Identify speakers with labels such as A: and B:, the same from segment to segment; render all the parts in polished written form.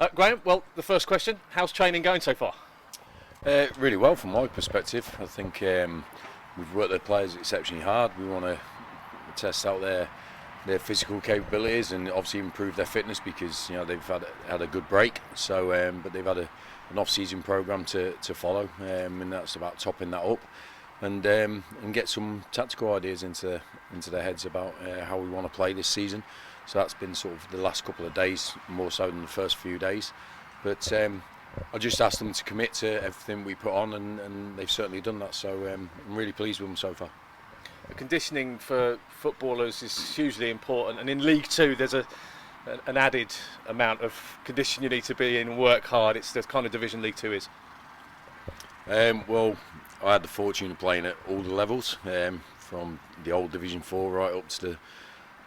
A: Graham, well, the first question, how's training going so far?
B: Really well from my perspective. I think we've worked the players exceptionally hard. We want to test out their physical capabilities and obviously improve their fitness because they've had a good break. So, but they've had an off-season programme to follow, and that's about topping that up and get some tactical ideas into their heads about how we want to play this season. So that's been sort of the last couple of days, more so than the first few days. But I just asked them to commit to everything we put on, and they've certainly done that. So I'm really pleased with them so far.
A: The conditioning for footballers is hugely important, and in League Two there's an added amount of condition you need to be in and work hard. It's the kind of division League Two is.
B: Well, I had the fortune of playing at all the levels, from the old Division 4 right up to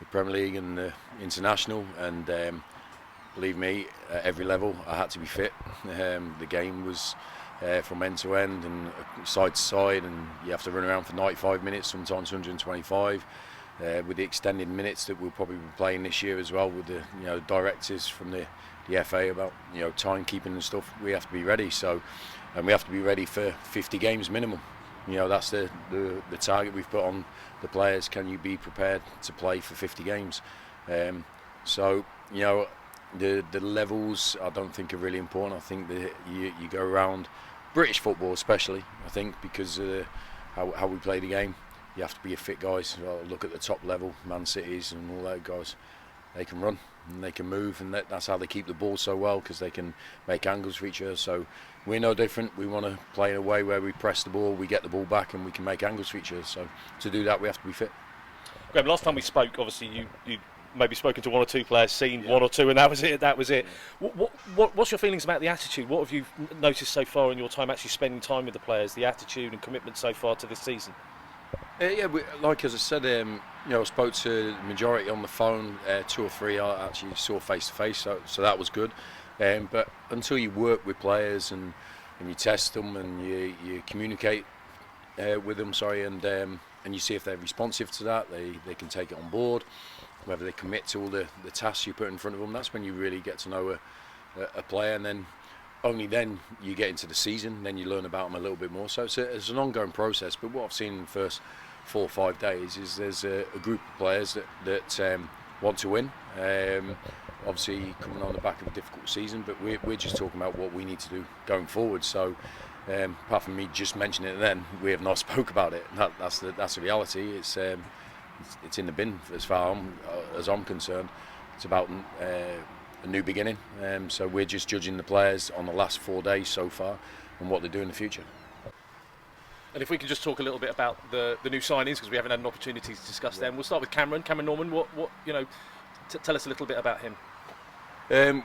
B: the Premier League and the International, and believe me, at every level I had to be fit. The game was from end to end and side to side, and you have to run around for 95 minutes, sometimes 125, with the extended minutes that we'll probably be playing this year as well, with the directives from the FA about timekeeping and stuff. We have to be ready, and we have to be ready for 50 games minimum. That's the target we've put on the players. Can you be prepared to play for 50 games? So the levels I don't think are really important. I think that you go around British football especially, I think, because how we play the game. You have to be a fit guys. Look at the top level, Man Cities and all those guys. They can run and they can move, and that's how they keep the ball so well, because they can make angles for each other. So we're no different. We want to play in a way where we press the ball, we get the ball back, and we can make angles for each other. So to do that, we have to be fit.
A: Graham, last time we spoke, obviously you maybe spoken to one or two players, seen one or two, and that was it. What's your feelings about the attitude? What have you noticed so far in your time actually spending time with the players, the attitude and commitment so far to this season?
B: Like as I said, I spoke to the majority on the phone. 2 or 3 I actually saw face to face, so that was good. But until you work with players and you test them and you communicate with them, and you see if they're responsive to that, they can take it on board, whether they commit to all the tasks you put in front of them. That's when you really get to know a player, and then only then you get into the season, then you learn about them a little bit more. So it's an ongoing process. But what I've seen in the first 4 or 5 days is there's a group of players that want to win. Obviously coming on the back of a difficult season, but we're just talking about what we need to do going forward. So apart from me just mentioning it, then we have not spoke about it. That's the reality. It's in the bin as far as I'm concerned. It's about a new beginning. So we're just judging the players on the last 4 days so far and what they do in the future.
A: And if we can just talk a little bit about the new signings, because we haven't had an opportunity to discuss them. We'll start with Cameron Norman. What tell us a little bit about him.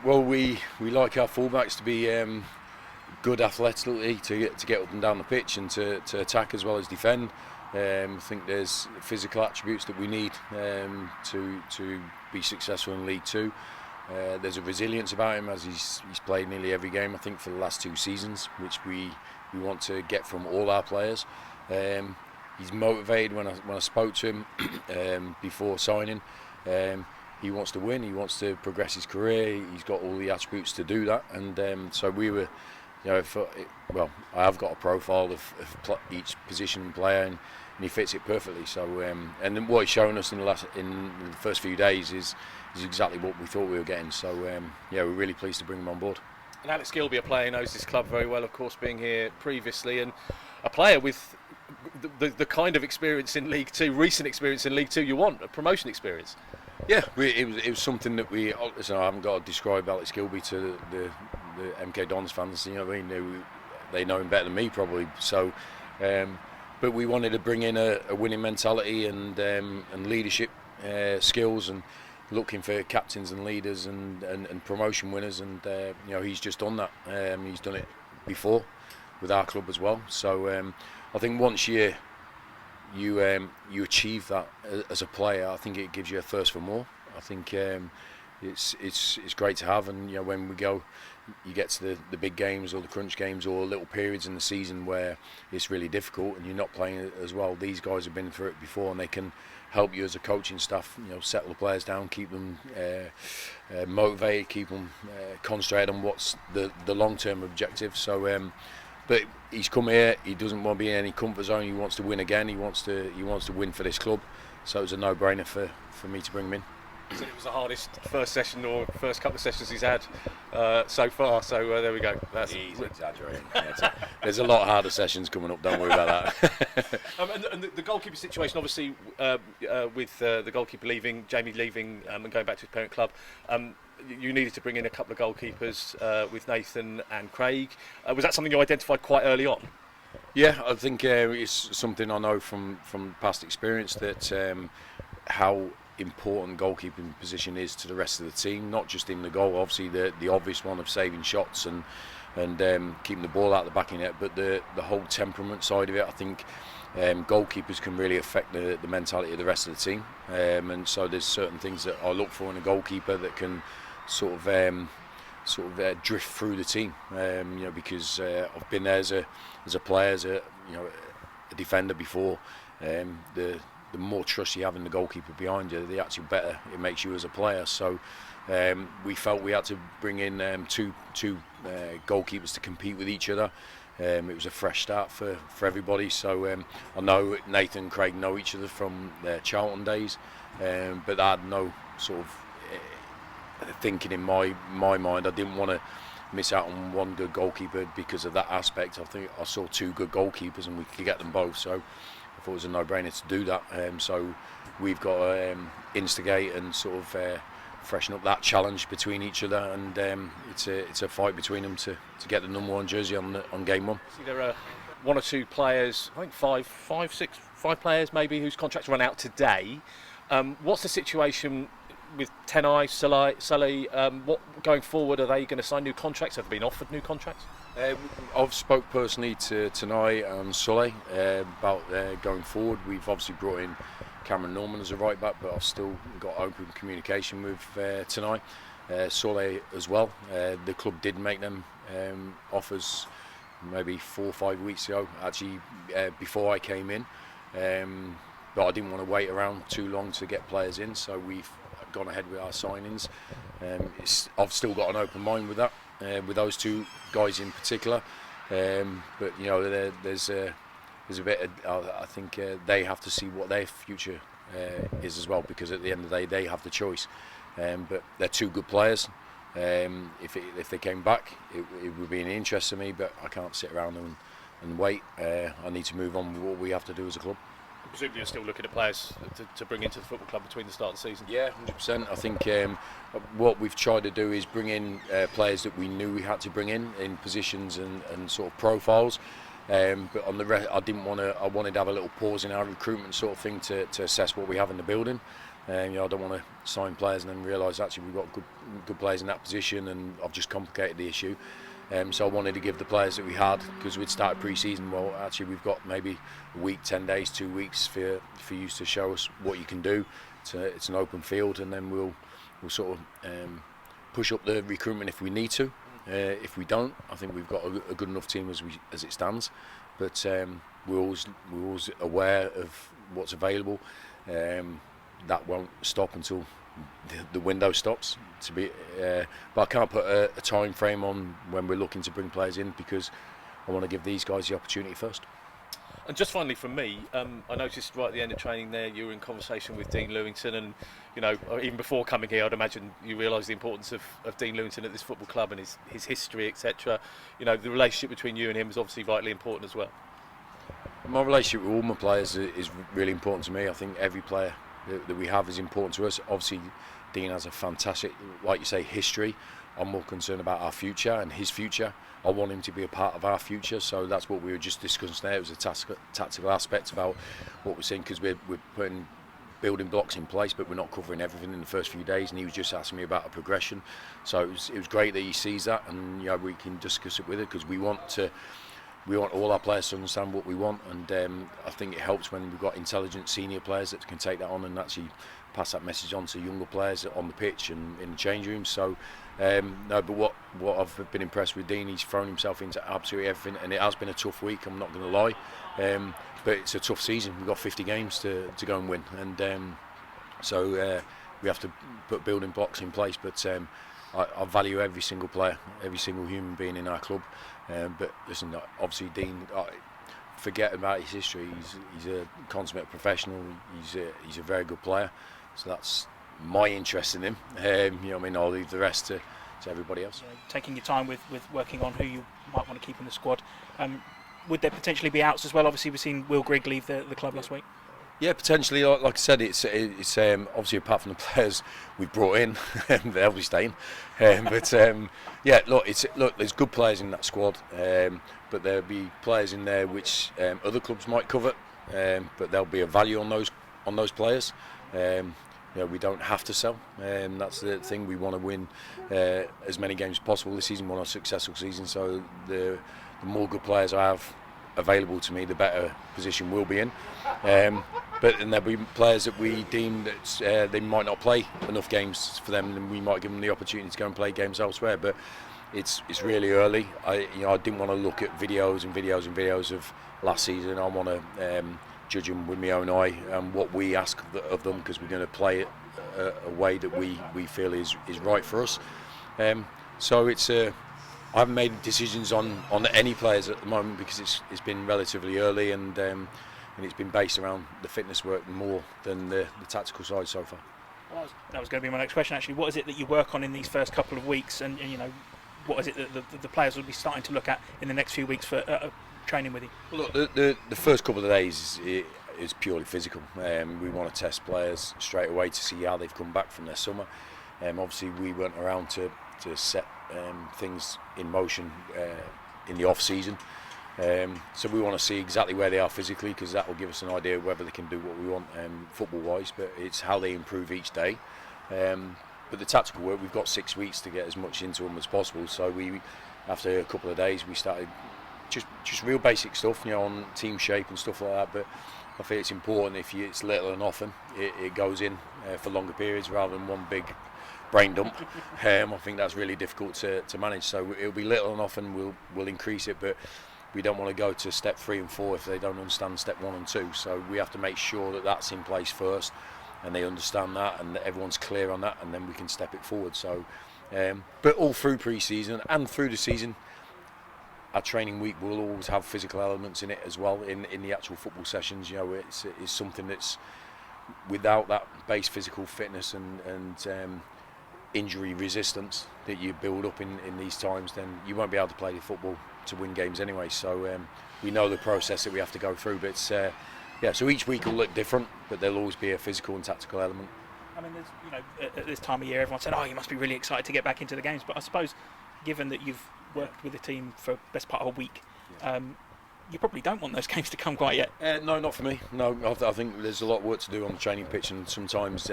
B: Well, we like our fullbacks to be good athletically, to get up and down the pitch and to attack as well as defend. I think there's physical attributes that we need to be successful in League Two. There's a resilience about him, as he's played nearly every game, I think, for the last 2 seasons, which we want to get from all our players. He's motivated. When I spoke to him before signing, he wants to win, he wants to progress his career, he's got all the attributes to do that, and so we were, I have got a profile of each position and player, and he fits it perfectly. So and then what he's shown us in the first few days is exactly what we thought we were getting. So we're really pleased to bring him on board.
A: And Alex Gilbie, a player, knows this club very well, of course, being here previously, and a player with the kind of experience in League Two, recent experience in League Two you want, a promotion experience.
B: Yeah, it was something that I haven't got to describe Alex Gilbie to the MK Dons fans. They know him better than me probably. So, but we wanted to bring in a winning mentality and leadership skills, and looking for captains and leaders and promotion winners, and he's just done that. He's done it before with our club as well. So I think once you achieve that as a player, I think it gives you a thirst for more. I think it's great to have, and when we go, you get to the big games or the crunch games or little periods in the season where it's really difficult and you're not playing as well. These guys have been through it before, and they can help you as a coaching staff, settle the players down, keep them motivated, keep them concentrated on what's the long-term objective. So, but he's come here. He doesn't want to be in any comfort zone. He wants to win again. He wants to win for this club. So it was a no-brainer for me to bring him in.
A: So it was the hardest first session or first couple of sessions he's had so far. So there we go.
B: He's exaggerating. There's a lot harder sessions coming up. Don't worry about that.
A: And the goalkeeper situation, obviously, with the goalkeeper leaving, Jamie leaving, and going back to his parent club. You needed to bring in a couple of goalkeepers with Nathan and Craig. Was that something you identified quite early on?
B: Yeah, I think it's something I know from past experience that how important goalkeeping position is to the rest of the team, not just in the goal, obviously the obvious one of saving shots and keeping the ball out the back of the net, but the whole temperament side of it. I think goalkeepers can really affect the mentality of the rest of the team, and so there's certain things that I look for in a goalkeeper that can sort of drift through the team, because I've been there as a player, as a defender before. The more trust you have in the goalkeeper behind you, the actually better it makes you as a player. So we felt we had to bring in two goalkeepers to compete with each other. It was a fresh start for everybody. So I know Nathan and Craig know each other from their Charlton days, but I had no sort of thinking in my mind. I didn't want to miss out on one good goalkeeper because of that aspect. I think I saw two good goalkeepers and we could get them both. So I thought it was a no-brainer to do that. So we've got to instigate and sort of freshen up that challenge between each other, and it's a fight between them to get the number 1 jersey on game one.
A: See, there are one or two players, I think five players maybe, whose contracts run out today. What's the situation with Tenai, Sully? What going forward? Are they going to sign new contracts? Have they been offered new contracts?
B: I've spoke personally to Tenai and Sully about going forward. We've obviously brought in Cameron Norman as a right back, but I've still got open communication with Tenai, Sully as well. The club did make them offers maybe 4 or 5 weeks ago, actually before I came in, but I didn't want to wait around too long to get players in, so we've gone ahead with our signings. I've still got an open mind with that, with those two guys in particular, but there's a bit of, I think they have to see what their future is as well, because at the end of the day they have the choice, but they're two good players. If they came back, it would be an interest to me, but I can't sit around and wait. I need to move on with what we have to do as a club.
A: Presumably you're still looking at players to bring into the football club between the start of the season.
B: Yeah, 100%. I think what we've tried to do is bring in players that we knew we had to bring in positions and sort of profiles. But on the rest, I wanted to have a little pause in our recruitment sort of thing to assess what we have in the building. I don't want to sign players and then realise actually we've got good players in that position, and I've just complicated the issue. So I wanted to give the players that we had, because we'd started pre-season, well actually we've got maybe a week, 10 days, 2 weeks for you to show us what you can do. It's an open field, and then we'll sort of push up the recruitment if we need to. If we don't, I think we've got a good enough team as it stands. But we're always aware of what's available. That won't stop until the window stops. But I can't put a time frame on when we're looking to bring players in, because I want to give these guys the opportunity first.
A: And just finally from me, I noticed right at the end of training there you were in conversation with Dean Lewington, and even before coming here I'd imagine you realised the importance of Dean Lewington at this football club and his history, etc. The relationship between you and him is obviously vitally important as well.
B: My relationship with all my players is really important to me. I think every player that we have is important to us. Obviously Dean has a fantastic, like you say, history. I'm more concerned about our future and his future. I want him to be a part of our future, so that's what we were just discussing there. It was a tactical aspect about what we're saying, because we're putting building blocks in place, but we're not covering everything in the first few days, and he was just asking me about a progression. So it was great that he sees that, and we can discuss it with it, because we want all our players to understand what we want, and I think it helps when we've got intelligent senior players that can take that on and actually pass that message on to younger players on the pitch and in the change room. So no, but what I've been impressed with Dean, he's thrown himself into absolutely everything, and it has been a tough week, I'm not going to lie, but it's a tough season. We've got 50 games to go and win, and so we have to put building blocks in place, but I value every single player, every single human being in our club, but listen, obviously Dean, forget about his history. He's a consummate professional. He's a very good player. So that's my interest in him. You know what I mean? I'll leave the rest to everybody else.
C: Yeah, taking your time with working on who you might want to keep in the squad. Would there potentially be outs as well? Obviously, we've seen Will Grigg leave the club last week.
B: Yeah, potentially. Like I said, it's obviously apart from the players we've brought in, they'll be staying. But yeah, look, there's good players in that squad, but there'll be players in there which other clubs might covet, but there'll be a value on those players. You know, we don't have to sell. That's the thing. We want to win as many games as possible this season. We want a successful season. So the more good players I have available to me, the better position we'll be in. But then there'll be players that we deem that they might not play enough games for them, and we might give them the opportunity to go and play games elsewhere. But it's really early. I didn't want to look at videos of last season. I want to judge them with my own eye and what we ask of them, because we're going to play it a way that we feel is right for us. So it's I haven't made decisions on any players at the moment, because it's been relatively early, and it's been based around the fitness work more than the tactical side so far.
C: Well, that was going to be my next question, actually. What is it that you work on in these first couple of weeks, and you know, what is it that the players will be starting to look at in the next few weeks for training with you?
B: Well, look, the first couple of days is purely physical. We want to test players straight away to see how they've come back from their summer. Obviously, we went around to set things in motion in the off season. So we want to see exactly where they are physically, because that will give us an idea of whether they can do what we want football wise, but it's how they improve each day. But the tactical work, we've got 6 weeks to get as much into them as possible. So we, after a couple of days, we started just real basic stuff, you know, on team shape and stuff like that. But I think it's important, it's little and often, it goes in for longer periods rather than one big brain dump. I think that's really difficult to manage. So it'll be little and often, we'll increase it, but we don't want to go to step 3 and 4 if they don't understand step 1 and 2. So we have to make sure that that's in place first, and they understand that, and that everyone's clear on that, and then we can step it forward. So, but all through pre-season and through the season, our training week will always have physical elements in it as well. In the actual football sessions, you know, it's something that's without that base physical fitness and injury resistance that you build up in these times, then you won't be able to play the football to win games anyway. So we know the process that we have to go through, but it's yeah, so each week will look different, but there'll always be a physical and tactical element.
C: I mean, there's, you know, at this time of year, everyone said, "Oh, you must be really excited to get back into the games." But I suppose, given that you've worked with the team for the best part of a week, you probably don't want those games to come quite yet.
B: No, not for me. No, I think there's a lot of work to do on the training pitch, and sometimes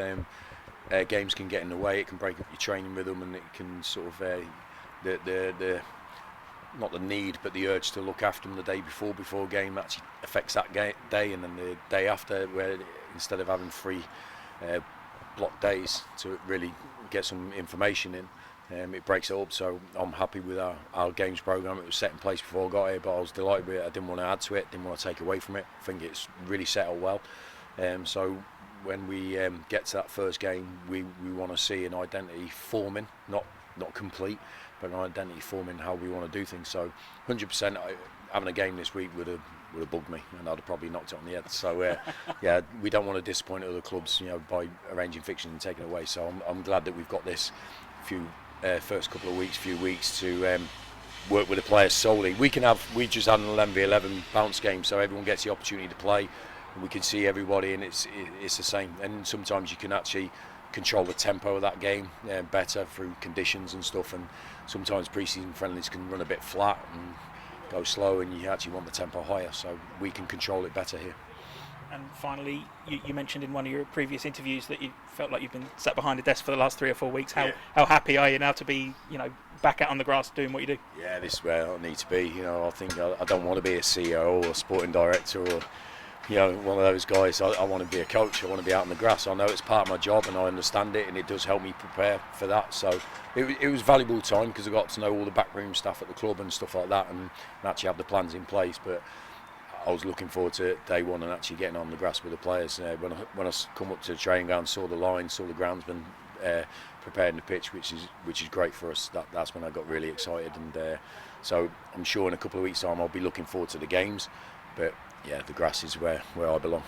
B: games can get in the way. It can break up your training rhythm, and it can sort of the not the need, but the urge to look after them the day before a game actually affects that day, and then the day after, where instead of having 3 block days to really get some information in, it breaks it up. So I'm happy with our games programme. It was set in place before I got here, but I was delighted with it. I didn't want to add to it, didn't want to take away from it. I think it's really settled well. So when we get to that first game, we want to see an identity forming, not complete, but an identity forming how we want to do things. So 100%, having a game this week would have bugged me, and I'd have probably knocked it on the head. So yeah, we don't want to disappoint other clubs, you know, by arranging fixtures and taking it away. So I'm glad that we've got this first couple of weeks, few weeks to work with the players solely. We just had an 11v11 bounce game, so everyone gets the opportunity to play. We can see everybody, and it's the same. And sometimes you can actually control the tempo of that game better through conditions and stuff. And sometimes pre-season friendlies can run a bit flat and go slow, and you actually want the tempo higher. So we can control it better here.
C: And finally, you mentioned in one of your previous interviews that you felt like you've been sat behind a desk for the last 3 or 4 weeks. How happy are you now to be, you know, back out on the grass doing what you do?
B: Yeah, this is where I need to be. You know, I think I don't want to be a CEO or a sporting director or one of those guys. I want to be a coach. I want to be out on the grass. I know it's part of my job, and I understand it, and it does help me prepare for that. So it was valuable time because I got to know all the backroom staff at the club and stuff like that, and actually have the plans in place. But I was looking forward to day one and actually getting on the grass with the players. When I come up to the training ground, saw the line, saw the groundsman preparing the pitch, which is great for us. That's when I got really excited, and so I'm sure in a couple of weeks' time I'll be looking forward to the games. But yeah, the grass is where I belong.